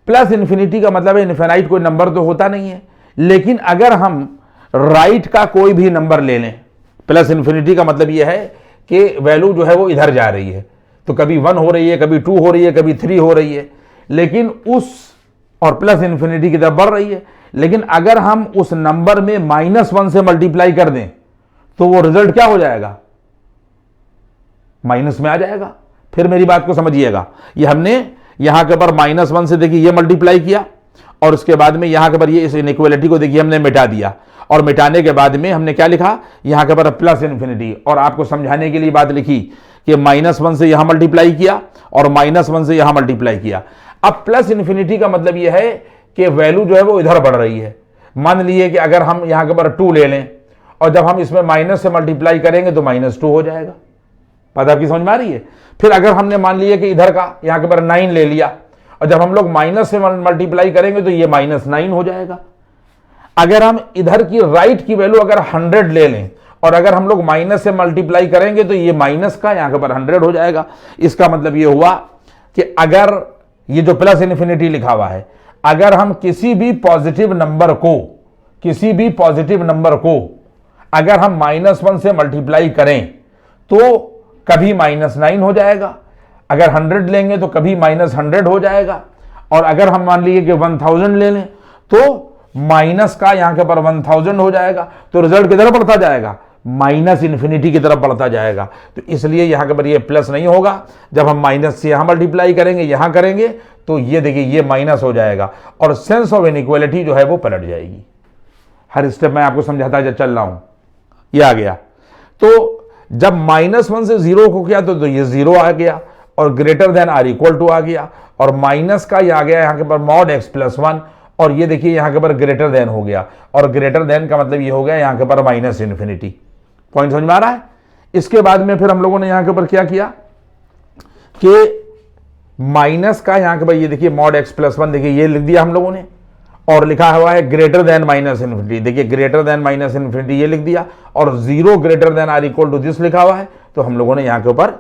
प्लस इन्फिनिटी का मतलब है इनफिनाइट कोई नंबर तो होता नहीं है, लेकिन अगर हम राइट का कोई भी नंबर ले लें, प्लस इन्फिनिटी का मतलब ये है कि वैल्यू जो है वो इधर जा रही है, तो कभी 1 हो रही है, कभी 2 हो रही है, कभी 3 हो रही है, लेकिन उस और प्लस इन्फिनिटी की तरफ बढ़ रही है। लेकिन अगर हम उस नंबर में -1 से मल्टीप्लाई कर दें तो वो रिजल्ट क्या हो जाएगा, माइनस में आ जाएगा। फिर मेरी बात को समझिएगा, ये हमने यहां के ऊपर -1 से देखिए ये मल्टीप्लाई किया, और उसके बाद में यहां के ऊपर ये इस इनइक्वालिटी को देखिए हमने मिटा दिया, और मिटाने के बाद में हमने क्या लिखा यहां के ऊपर प्लस इन्फिनिटी, और आपको समझाने के लिए बात लिखी कि -1 से यहां मल्टीप्लाई किया और -1 से यहां मल्टीप्लाई किया। अब प्लस इन्फिनिटी का मतलब यह है कि वैल्यू जो है वो इधर बढ़ रही है। मान लीजिए कि अगर हम यहां के ऊपर 2 ले लें और जब हम इसमें माइनस से मल्टीप्लाई करेंगे तो -2 हो जाएगा। बात आपकी समझ में आ रही है। फिर अगर हमने मान लिया कि इधर का यहां के ऊपर 9 ले लिया और जब हम लोग माइनस से मल्टीप्लाई करेंगे तो ये -9 हो जाएगा। अगर हम इधर की राइट की वैल्यू अगर 100 ले लें और अगर हम लोग माइनस से मल्टीप्लाई करेंगे तो ये माइनस का यहां के ऊपर 100 हो जाएगा। इसका मतलब ये हुआ कि अगर ये जो प्लस इन्फिनिटी लिखा हुआ है, अगर हम किसी भी पॉजिटिव नंबर को अगर हम -1 से मल्टीप्लाई करें तो कभी -9 हो जाएगा, अगर 100 लेंगे तो कभी -100 हो जाएगा, और अगर हम मान लीजिए कि 1000 ले लें तो माइनस का यहां के ऊपर 1000 हो जाएगा। तो रिजल्ट किधर बढ़ता जाएगा, माइनस इन्फिनिटी की तरफ बढ़ता जाएगा। तो इसलिए यहां के ऊपर ये प्लस नहीं होगा, जब हम माइनस से यहां मल्टीप्लाई करेंगे यहां करेंगे तो ये देखिए ये माइनस हो जाएगा और सेंस ऑफ इनइक्वालिटी जो है वो पलट जाएगी। हर स्टेप में आपको समझाता चल रहा हूं, ये आ गया। तो जब -1 से 0 को किया तो ये 0 आ गया और greater than or equal to आ गया, और माइनस का ये आ गया यहां के ऊपर मॉड x + 1, और ये देखिए यहां के ऊपर ग्रेटर देन हो गया, और ग्रेटर देन का मतलब ये हो गया यहां के ऊपर माइनस इन्फिनिटी। पॉइंट समझ में आ रहा है। इसके बाद में फिर हम लोगों ने यहां के ऊपर क्या किया कि माइनस का यहां के ऊपर ये देखिए मॉड x + 1 देखिए ये लिख दिया हम लोगों ने, और लिखा हुआ है ग्रेटर देन माइनस इन्फिनिटी, देखिए ग्रेटर देन माइनस इन्फिनिटी ये लिख दिया, और 0 greater than or equal to this लिखा हुआ है, तो हम लोगों ने यहां के ऊपर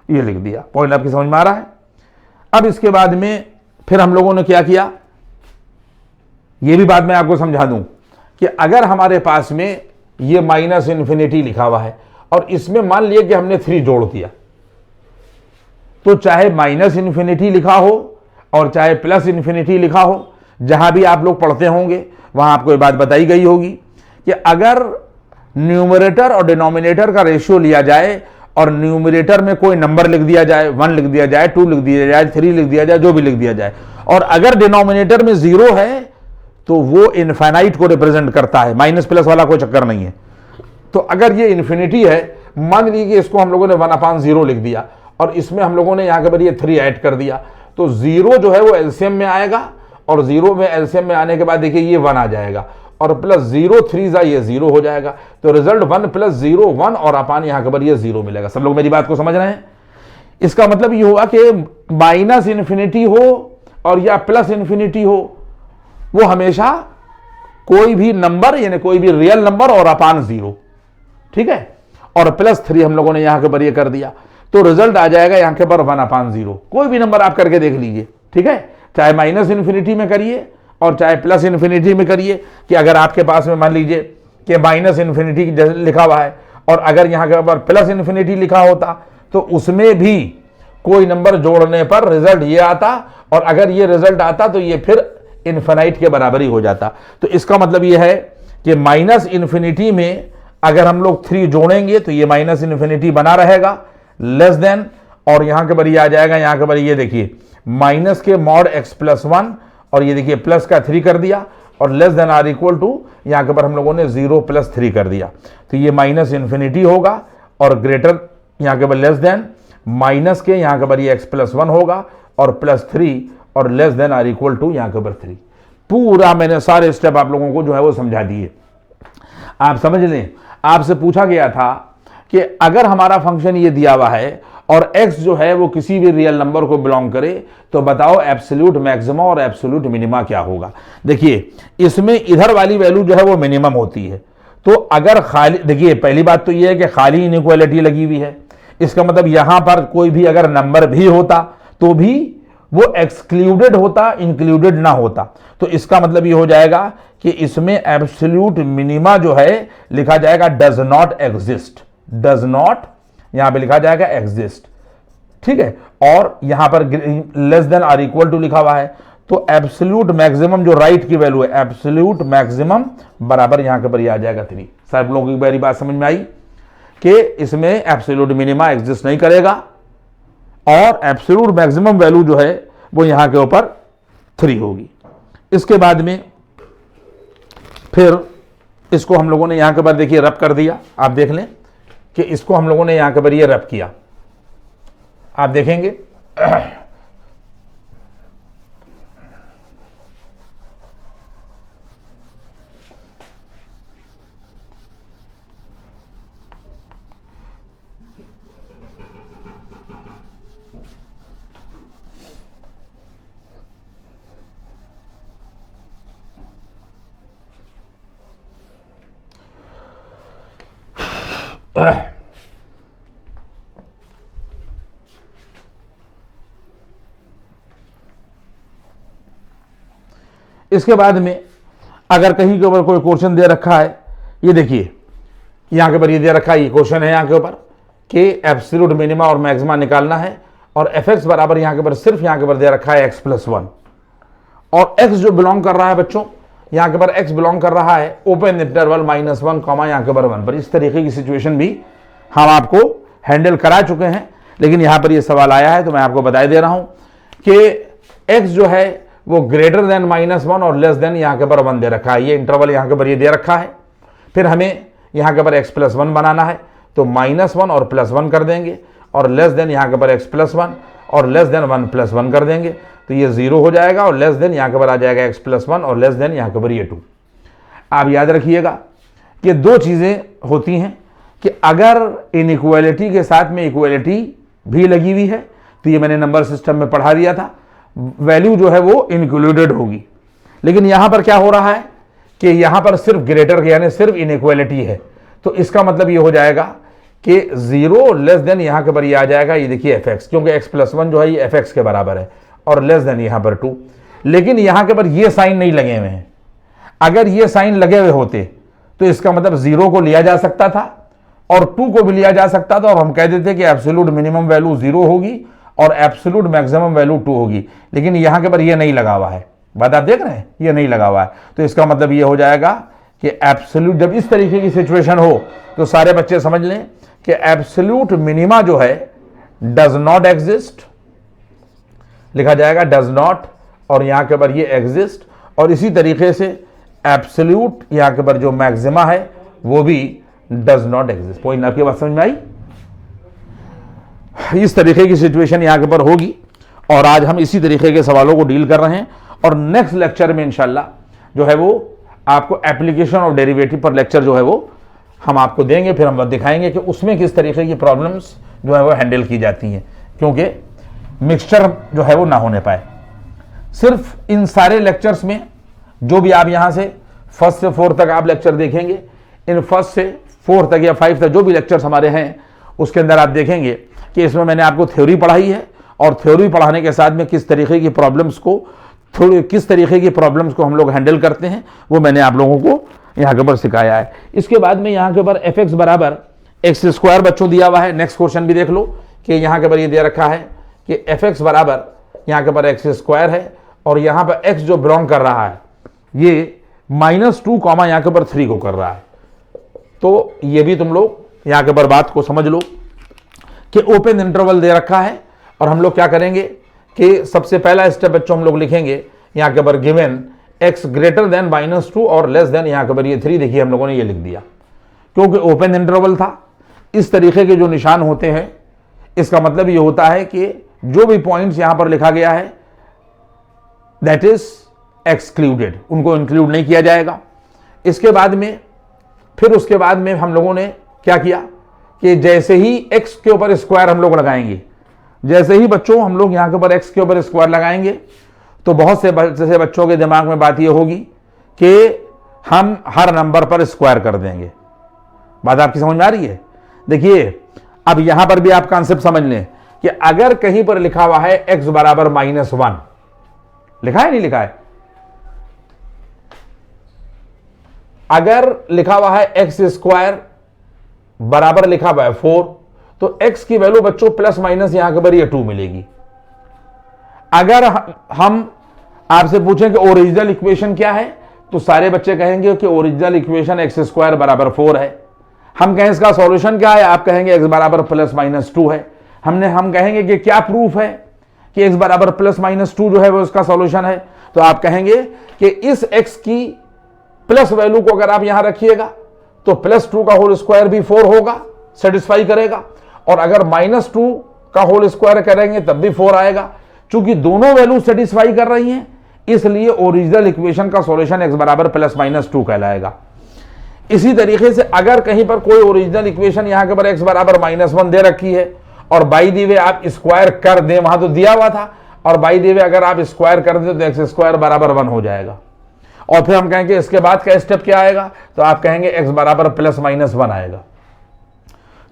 ये लिख दिया। पॉइंट आपकी समझ में आ रहा है। अब इसके बाद में फिर हम लोगों ने क्या किया, ये भी बात मैं आपको समझा दूं कि अगर हमारे पास में ये माइनस इन्फिनिटी लिखा हुआ है और इसमें मान लिया कि हमने 3 जोड़ दिया, तो चाहे माइनस इन्फिनिटी लिखा हो और चाहे प्लस इन्फिनिटी लिखा हो, जहां भी आप लोग पढ़ते होंगे वहां आपको ये बात बताई गई होगी कि अगर न्यूमरेटर और डिनोमिनेटर का रेशियो लिया जाए और न्यूमरेटर में कोई नंबर लिख दिया जाए, 1 लिख दिया जाए, 2 लिख दिया जाए, 3 लिख दिया जाए, जो भी लिख दिया जाए, और अगर डिनोमिनेटर में 0 है तो वो इनफाइनाइट को रिप्रेजेंट करता है, माइनस प्लस वाला कोई चक्कर नहीं है। तो अगर ये इन्फिनिटी है, मान लीजिए कि इसको हम लोगों ने 1/0 लिख दिया और इसमें हम लोगों ने यहां के ऊपर ये 3 ऐड कर दिया, तो 0 जो है वो एलसीएम में आएगा, और 0 में एलसीएम में आने के बाद देखिए ये 1 आ जाएगा, और प्लस 0 3 ये 0 हो जाएगा। तो रिजल्ट 1 + 0 1, और अपान यहां के ऊपर ये 0 मिलेगा। सब लोग मेरी बात को समझ रहे हैं। इसका मतलब ये हुआ कि माइनस इन्फिनिटी हो और या प्लस इन्फिनिटी हो, वो हमेशा कोई भी नंबर यानी कोई भी रियल नंबर और अपान 0, ठीक है, और +3 हम लोगों ने यहां के ऊपर ये कर दिया, तो रिजल्ट आ जाएगा यहां के ऊपर 1/0। कोई भी नंबर आप करके देख लीजिए, ठीक है, चाहे माइनस इन्फिनिटी में करिए और चाहे प्लस इन्फिनिटी में करिए, कि अगर आपके पास में मान लीजिए कि माइनस इन्फिनिटी लिखा हुआ है और अगर यहां के ऊपर प्लस इन्फिनिटी लिखा होता तो उसमें भी कोई नंबर जोड़ने पर रिजल्ट ये आता, और अगर ये रिजल्ट आता तो ये फिर इन्फिनाइट के बराबर ही हो जाता। तो इसका मतलब ये है कि माइनस इन्फिनिटी में अगर हम लोग 3 जोड़ेंगे तो ये माइनस इन्फिनिटी बना रहेगा, लेस देन, और यहां के बरी आ जाएगा, यहां के बरी ये देखिए माइनस के मॉड x + 1, और ये देखिए प्लस का 3 कर दिया, और less than or equal to यहां के ऊपर हम लोगों ने 0 + 3 कर दिया, तो ये माइनस इन्फिनिटी होगा, और ग्रेटर यहां के ऊपर लेस देन, माइनस के यहां के ऊपर ये x + 1 होगा, और +3, और less than or equal to यहां के ऊपर 3। पूरा मैंने सारे स्टेप आप लोगों को जो है वो समझा दिए। आप समझ लें, आपसे पूछा गया था कि अगर हमारा फंक्शन ये दिया हुआ है और x जो है वो किसी भी रियल नंबर को बिलोंग करे, तो बताओ एब्सोल्यूट मैक्सिमा और एब्सोल्यूट मिनिमा क्या होगा। देखिए इसमें इधर वाली वैल्यू जो है वो मिनिमम होती है, तो अगर खाली, देखिए पहली बात तो ये है कि खाली इनइक्वालिटी लगी हुई है, इसका मतलब यहां पर कोई भी अगर नंबर भी होता तो भी वो एक्सक्लूडेड होता, इंक्लूडेड ना होता। तो इसका मतलब ये हो जाएगा कि इसमें एब्सोल्यूट मिनिमा जो है लिखा जाएगा does not exist, does not यहां पे लिखा जाएगा एग्जिस्ट, ठीक है। और यहां पर less than or equal to लिखा हुआ है, तो एब्सोल्यूट मैक्सिमम जो राइट की वैल्यू है, एब्सोल्यूट मैक्सिमम बराबर यहां के पर आ जाएगा 3। सब लोगों की मेरी बात समझ में आई कि इसमें एब्सोल्यूट मिनिमा एग्जिस्ट नहीं करेगा और एब्सोल्यूट मैक्सिमम वैल्यू जो है वो यहां के ऊपर 3 होगी। इसके बाद में फिर इसको हम लोगों ने यहां के ऊपर देखिए रब कर दिया, आप देख लें कि इसको हम लोगों ने यहां के ऊपर ये रब किया, आप देखेंगे इसके बाद में अगर कहीं के ऊपर कोई क्वेश्चन दे रखा है, ये देखिए यहां के ऊपर ये दे रखा है, ये क्वेश्चन है यहां के ऊपर कि एब्सोल्यूट मिनिमा और मैक्सिमा निकालना है और एफ एक्स बराबर यहां के ऊपर सिर्फ यहां के ऊपर दे रखा है x+1 और x जो बिलोंग कर रहा है बच्चों, यहां के ऊपर x बिलोंग कर रहा है ओपन इंटरवल -1 कॉमा यहां के ऊपर 1 पर। इस तरीके की सिचुएशन भी हम आपको हैंडल करा चुके हैं, लेकिन यहां पर ये सवाल आया है तो मैं आपको बता दे रहा हूं कि x जो है वो ग्रेटर देन -1 और लेस देन यहां के ऊपर 1 दे रखा है, ये इंटरवल यहां के ऊपर ये दे रखा है। फिर हमें यहां के ऊपर x+1 बनाना है, तो -1 और +1 कर देंगे और लेस देन यहां के ऊपर x+1 और लेस देन 1+1 कर देंगे, तो ये 0 हो जाएगा और लेस देन यहां के ऊपर आ जाएगा x+1 और लेस देन यहां के ऊपर ये 2। आप याद रखिएगा कि दो चीजें होती हैं कि अगर इनइक्वालिटी के साथ में इक्वालिटी भी लगी हुई है, तो ये मैंने नंबर सिस्टम में पढ़ा दिया था, वैल्यू जो है वो इंक्लूडेड होगी। लेकिन यहां पर क्या हो रहा है कि यहां पर सिर्फ ग्रेटर यानी सिर्फ इनइक्वालिटी है, तो इसका मतलब ये हो जाएगा कि 0 लेस देन यहां के पर ये आ जाएगा, ये देखिए f(x), क्योंकि x+1 जो है ये f(x) के बराबर है और लेस देन यहां पर 2। लेकिन यहां के पर ये साइन नहीं लगे हुए हैं, अगर ये साइन लगे हुए होते तो इसका मतलब 0 को लिया जा सकता था और 2 को भी लिया जा सकता था और हम कह देते कि एब्सोल्यूट मिनिमम वैल्यू 0 होगी और एब्सोल्यूट मैक्सिमम वैल्यू 2 होगी। लेकिन यहां के पर ये नहीं लगा हुआ है, बात आप देख रहे हैं, ये नहीं लगा हुआ है, तो इसका मतलब ये हो जाएगा कि एब्सोल्यूट, जब इस तरीके की सिचुएशन हो तो सारे बच्चे समझ लें कि एब्सोल्यूट मिनिमा जो है डज नॉट एग्जिस्ट, लिखा जाएगा डज नॉट और यहां के पर ये एग्जिस्ट, और इसी तरीके से एब्सोल्यूट यहां के पर जो मैक्सिमा है वो भी डज नॉट एग्जिस्ट। पॉइंट आपकी बात समझ में आई? इस तरीके की सिचुएशन यहां के पर होगी और आज हम इसी तरीके के सवालों को डील कर रहे हैं और नेक्स्ट लेक्चर में इंशाल्लाह जो है वो आपको एप्लीकेशन ऑफ डेरिवेटिव पर लेक्चर जो है वो हम आपको देंगे, फिर हम दिखाएंगे कि उसमें किस तरीके की प्रॉब्लम्स जो है वो हैंडल की जाती हैं, क्योंकि मिक्सचर जो है वो ना होने पाए। सिर्फ इन सारे लेक्चर्स में जो भी आप यहां से 1st से 4th तक आप लेक्चर देखेंगे, इन 1st से 4th तक या 5 तक जो भी लेक्चर्स हमारे हैं उसके अंदर आप देखेंगे कि इसमें मैंने आपको थ्योरी पढ़ाई है और थ्योरी पढ़ाने के साथ में किस तरीके की प्रॉब्लम्स को हम लोग हैंडल करते हैं वो मैंने आप लोगों को यहाँ के ऊपर सिखाया है। इसके बाद में यहाँ के ऊपर f(x) बराबर x² बच्चों दिया हुआ है। नेक्स्ट क्वेश्चन भी देख लो कि यहाँ के ऊपर ये दे रखा है कि f(x) बराबर यहाँ के ऊपर x² है और यहाँ पर x जो बिलोंग कर रहा है ये -2 कॉमा यहाँ के ऊपर 3 को कर रहा है। तो ये भी तुम लोग यहाँ के ऊपर बात को समझ लो कि ओपन इंटरवल दे रखा है और हम लोग क्या करेंगे कि सबसे पहला स्टेप बच्चों हम लोग लिखेंगे यहाँ के ऊपर गिवन x ग्रेटर देन -2 और लेस देन यहाँ के ऊपर ये 3। देखिए हम लोगों ने ये लिख दिया क्योंकि ओपन इंटरवल था। इस तरीके के जो निशान होते हैं इसका मतलब ये होता है कि जो भी पॉइंट्स यहाँ पर लिखा गया है दैट इज एक्सक्लूडेड, उनको इंक्लूड नहीं किया जाएगा। इसके बाद में फिर उसके बाद में हम लोगों ने क्या किया कि जैसे ही x के ऊपर स्क्वायर हम लोग लगाएंगे, जैसे ही बच्चों हम लोग यहां के ऊपर x के ऊपर स्क्वायर लगाएंगे, तो बहुत से बच्चों के दिमाग में बात यह होगी कि हम हर नंबर पर स्क्वायर कर देंगे। बात आपकी समझ में आ रही है? देखिए, अब यहां पर भी आप कॉन्सेप्ट समझ लें कि अगर कहीं पर लिखा हुआ है x बराबर -1, लिखा है नहीं लिखा है, अगर लिखा हुआ है x स्क्वायर बराबर लिखा हुआ है 4, तो x की वैल्यू बच्चों प्लस माइनस यहां के ऊपर ये 2 मिलेगी। अगर हम आपसे पूछें कि ओरिजिनल इक्वेशन क्या है, तो सारे बच्चे कहेंगे कि ओरिजिनल इक्वेशन एक्स स्क्वायर बराबर 4 है। हम कहें इसका सॉल्यूशन क्या है, आप कहेंगे x बराबर +-2 है। हम कहेंगे कि क्या प्रूफ है कि x बराबर +-2 जो है वो इसका सॉल्यूशन है, तो आप कहेंगे कि इस x की प्लस वैल्यू को अगर आप यहां रखिएगा तो +2 का होल स्क्वायर भी 4 होगा, सेटिस्फाई करेगा, और अगर -2 का होल स्क्वायर करेंगे तब भी 4 आएगा। चूंकि दोनों वैल्यू सेटिस्फाई कर रही हैं, इसलिए ओरिजिनल इक्वेशन का सॉल्यूशन x बराबर +-2 कहलाएगा। इसी तरीके से अगर कहीं पर कोई ओरिजिनल इक्वेशन यहां के पर x बराबर -1 दे रखी है और बाई दी वे आप स्क्वायर कर दें, वहां तो दिया हुआ था, और बाई दी वे अगर आप स्क्वायर कर दें तो x स्क्वायर बराबर 1 हो जाएगा। और फिर हम कहेंगे इसके बाद का स्टेप क्या आएगा, तो आप कहेंगे x बराबर +-1 आएगा।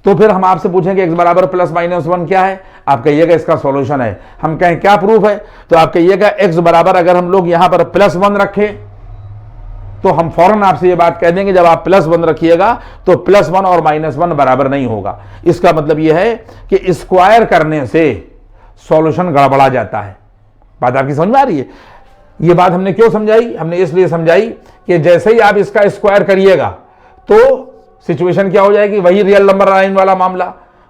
तो फिर हम आपसे पूछेंगे x बराबर +-1 क्या है, आप कहिएगा इसका सॉल्यूशन है। हम कहें क्या प्रूफ है, तो आप कहिएगा x बराबर अगर हम लोग यहां पर +1 रखें तो हम फौरन आपसे ये बात कह देंगे, जब आप +1 रखिएगा तो +1 और -1 बराबर नहीं होगा। इसका मतलब यह है कि स्क्वायर करने से सॉल्यूशन गड़बड़ा जाता है। बात आपकी समझ में आ रही है? ये बात हमने क्यों समझाई? हमने इसलिए समझाई कि जैसे ही आप इसका स्क्वायर करिएगा तो सिचुएशन क्या हो जाएगी, वही रियल नंबर लाइन वाला मामला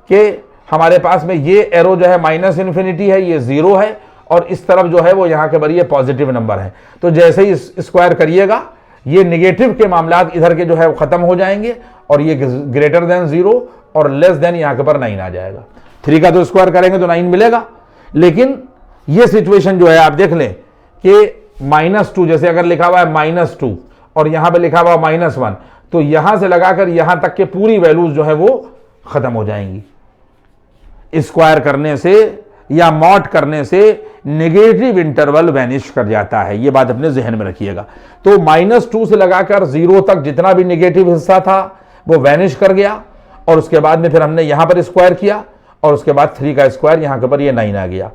कि हमारे पास में ये एरो जो है -∞ है, ये 0 है, और इस तरफ जो है वो यहाँ के बारे ये पॉजिटिव नंबर है। तो जैसे ही स्क्वायर करिएगा, ये निगेटिव के मामला इधर के जो है वो खत्म हो जाएंगे, और ये ग्रेटर देन 0 और लेस देन यहाँ के पर 9 आ जाएगा। 3 का तो स्क्वायर करेंगे तो 9 मिलेगा, लेकिन ये सिचुएशन जो है आप देख लें कि -2, जैसे अगर लिखा हुआ है -2 और यहां पे लिखा हुआ -1, तो यहां से लगाकर यहां तक के पूरी वैल्यूज जो है वो खत्म हो जाएंगी। स्क्वायर करने से या मॉड करने से नेगेटिव इंटरवल वैनिश कर जाता है। ये बात अपने जहन में रखिएगा। तो -2 से लगाकर 0 तक जितना भी नेगेटिव हिस्सा था वो वैनिश कर गया, और उसके बाद में फिर हमने यहां पर स्क्वायर किया, और उसके बाद 3 का स्क्वायर यहां के ऊपर ये 9 आ गया।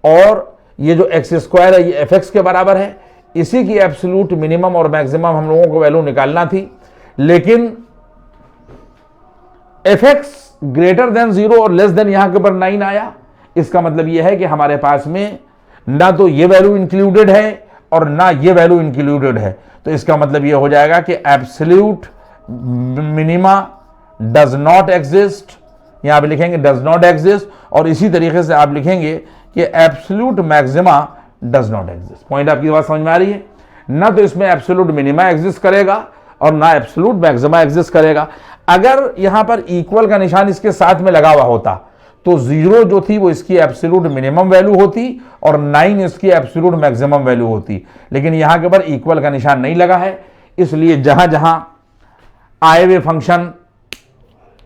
और ये जो x स्क्वायर है ये fx के बराबर है। इसी की एब्सोल्यूट मिनिमम और मैक्सिमम हम लोगों को वैल्यू निकालना थी, लेकिन fx ग्रेटर देन 0 और लेस देन यहां के ऊपर 9 आया। इसका मतलब यह है कि हमारे पास में ना तो ये वैल्यू इंक्लूडेड है और ना ये वैल्यू इंक्लूडेड है। तो इसका मतलब यह हो जाएगा कि absolute minima does not exist, यहां पे लिखेंगे डज नॉट एग्जिस्ट, और इसी तरीके से आप लिखेंगे कि absolute maxima does not exist. Point आपकी बात समझ में आ रही है? ना तो इसमें एब्सोल्यूट मिनिमा एग्जिस्ट करेगा और ना एब्सोल्यूट मैक्सिमा एग्जिस्ट करेगा। अगर यहां पर इक्वल का निशान इसके साथ में लगा हुआ होता तो 0 जो थी वो इसकी एब्सोल्यूट मिनिमम वैल्यू होती और 9 इसकी एब्सोल्यूट मैक्सिमम वैल्यू होती, लेकिन यहां के ऊपर इक्वल का निशान नहीं लगा है। इसलिए जहां जहां आए हुए फंक्शन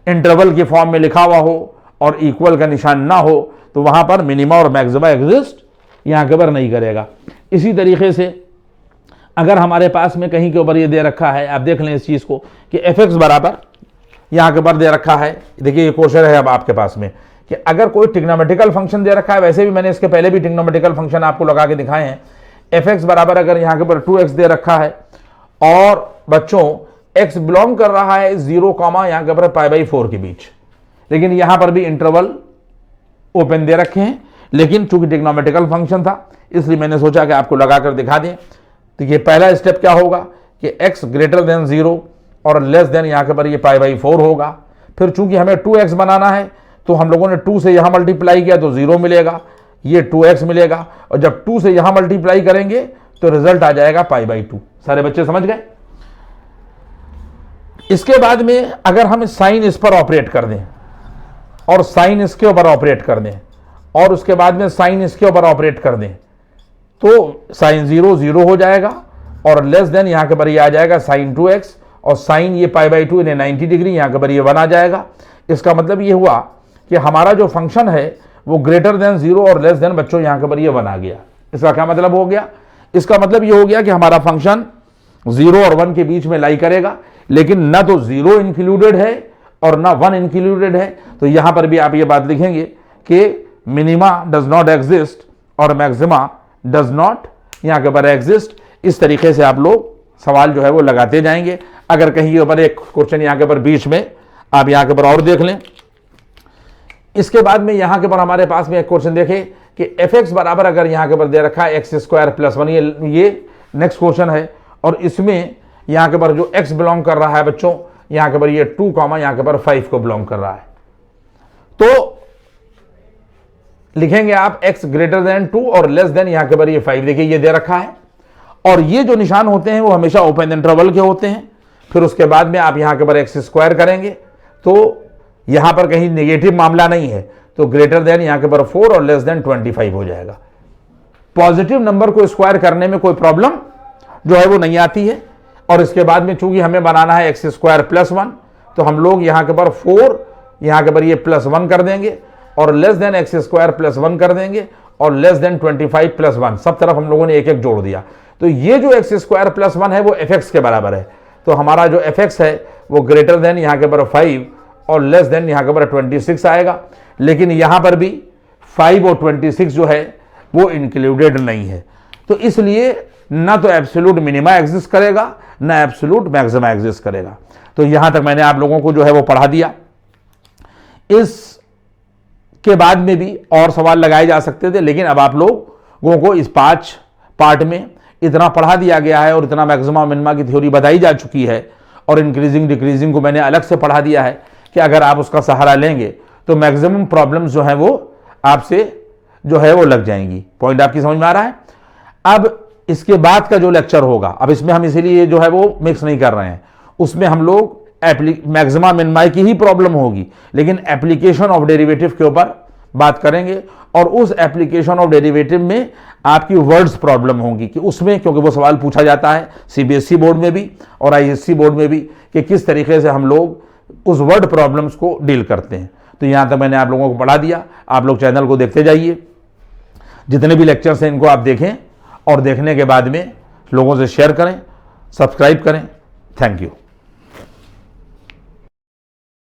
इंटरवल के फॉर्म में लिखा हुआ हो और इक्वल का निशान ना हो तो वहां पर मिनिमा और मैक्सिमा एग्जिस्ट यहां के ऊपर नहीं करेगा। इसी तरीके से अगर हमारे पास में कहीं के ऊपर ये दे रखा है, आप देख लें इस चीज को कि fx बराबर यहां के ऊपर दे रखा है। देखिए ये क्वेश्चन है अब आपके पास में कि अगर कोई ट्रिग्नोमेट्रिकल फंक्शन दे रखा है, वैसे भी मैंने इसके पहले भी ट्रिग्नोमेट्रिकल फंक्शन आपको लगा के दिखाए हैं। fx बराबर अगर यहां के ऊपर 2x दे रखा है और बच्चों x बिलोंग कर रहा है 0, यहां के ऊपर π/4 के बीच, लेकिन यहां पर भी इंटरवल ओपन दे रखे हैं, लेकिन चूंकि ट्रिग्नोमेट्रिकल फंक्शन था इसलिए मैंने सोचा कि आपको लगाकर दिखा दें। तो ये पहला स्टेप क्या होगा कि x ग्रेटर देन 0 और लेस देन यहां के पर ये π/4 होगा। फिर चूंकि हमें 2x बनाना है तो हम लोगों ने 2 से यहां मल्टीप्लाई किया तो 0 मिलेगा, ये 2x मिलेगा, और जब 2 से यहां मल्टीप्लाई करेंगे तो रिजल्ट आ जाएगा π/2। सारे बच्चे समझ गए? इसके बाद में अगर हम साइन इस पर ऑपरेट कर दें और साइन इसके ऊपर ऑपरेट कर दें और उसके बाद में साइन इसके ऊपर ऑपरेट कर दें तो साइन 0 0 हो जाएगा, और लेस देन यहां के पर ये आ जाएगा साइन 2x, और साइन ये π/2 यानी 90 डिग्री, यहाँ के पर ये 1 आ जाएगा। इसका मतलब ये हुआ कि हमारा जो फंक्शन है वो ग्रेटर देन 0 और लेस देन, बच्चों यहाँ के पर ये 1 आ गया। इसका क्या मतलब हो गया? इसका मतलब ये हो गया कि हमारा फंक्शन 0 और 1 के बीच में लाई करेगा, लेकिन ना तो 0 इंक्लूडेड है और ना 1 इंक्लूडेड है। तो यहाँ पर भी आप ये बात लिखेंगे कि मिनिमा डज नॉट एग्जिस्ट और मैक्सिमा डज नॉट यहाँ के ऊपर एग्जिस्ट। इस तरीके से आप लोग सवाल जो है वो लगाते जाएंगे। अगर कहीं के ऊपर एक क्वेश्चन यहाँ के ऊपर बीच में आप यहाँ के ऊपर और देख लें, इसके बाद में यहाँ के ऊपर हमारे पास में एक क्वेश्चन देखें कि fx बराबर अगर यहाँ के ऊपर दे रखा है x² + 1, ये नेक्स्ट क्वेश्चन है और इसमें यहाँ के ऊपर जो x बिलोंग कर रहा है बच्चों, यहाँ के ऊपर ये 2, यहाँ के ऊपर 5 को बिलोंग कर रहा है। तो लिखेंगे आप x ग्रेटर देन 2 और लेस देन यहाँ के ऊपर ये 5। देखिए ये दे रखा है और ये जो निशान होते हैं वो हमेशा ओपन इंटरवल के होते हैं। फिर उसके बाद में आप यहाँ के ऊपर x² करेंगे तो यहाँ पर कहीं नेगेटिव मामला नहीं है, तो ग्रेटर देन यहाँ के ऊपर 4 और लेस देन 25 हो जाएगा। पॉजिटिव नंबर को स्क्वायर करने में कोई प्रॉब्लम जो है वो नहीं आती है। और इसके बाद में चूंकि हमें बनाना है x² + 1, तो हम लोग यहाँ के ऊपर 4 यहाँ के ऊपर ये +1 कर देंगे और लेस देन x² + 1 कर देंगे और लेस देन 25 + 1, सब तरफ हम लोगों ने एक एक जोड़ दिया। तो ये जो x² + 1 है वो fx के बराबर है। तो हमारा जो fx है वो ग्रेटर देन यहाँ के ऊपर 5 और लेस देन यहाँ के ऊपर 26 आएगा। लेकिन यहाँ पर भी 5 और 26 जो है वो इंक्लूडेड नहीं है, तो इसलिए ना तो एब्सोल्यूट मिनिमा एग्जिस्ट करेगा ना एब्सोल्यूट मैक्सिमा एग्जिस्ट करेगा। तो यहाँ तक मैंने आप लोगों को जो है वो पढ़ा दिया। इसके बाद में भी और सवाल लगाए जा सकते थे, लेकिन अब आप लोगों को इस 5 पार्ट में इतना पढ़ा दिया गया है और इतना मैक्सिमा मिनिमा की थ्योरी बताई जा चुकी है और इंक्रीजिंग डिक्रीजिंग को मैंने अलग से पढ़ा दिया है कि अगर आप उसका सहारा लेंगे तो मैक्सिमम प्रॉब्लम्स जो हैं वो आपसे जो है वो लग जाएंगी। पॉइंट आपकी समझ में आ रहा है? अब इसके बाद का जो लेक्चर होगा, अब इसमें हम इसीलिए जो है वो मिक्स नहीं कर रहे हैं, उसमें हम लोग मैक्सिमा मिनिमा की ही प्रॉब्लम होगी, लेकिन एप्लीकेशन ऑफ डेरिवेटिव के ऊपर बात करेंगे और उस एप्लीकेशन ऑफ डेरिवेटिव में आपकी वर्ड्स प्रॉब्लम होंगी कि उसमें, क्योंकि वो सवाल पूछा जाता है CBSE बोर्ड में भी और ISC बोर्ड में भी कि किस तरीके से हम लोग उस वर्ड प्रॉब्लम्स को डील करते हैं। तो यहाँ तक मैंने आप लोगों को पढ़ा दिया। आप लोग चैनल को देखते जाइए, जितने भी लेक्चर्स हैं इनको आप देखें और देखने के बाद में लोगों से शेयर करें, सब्सक्राइब करें। Thank you.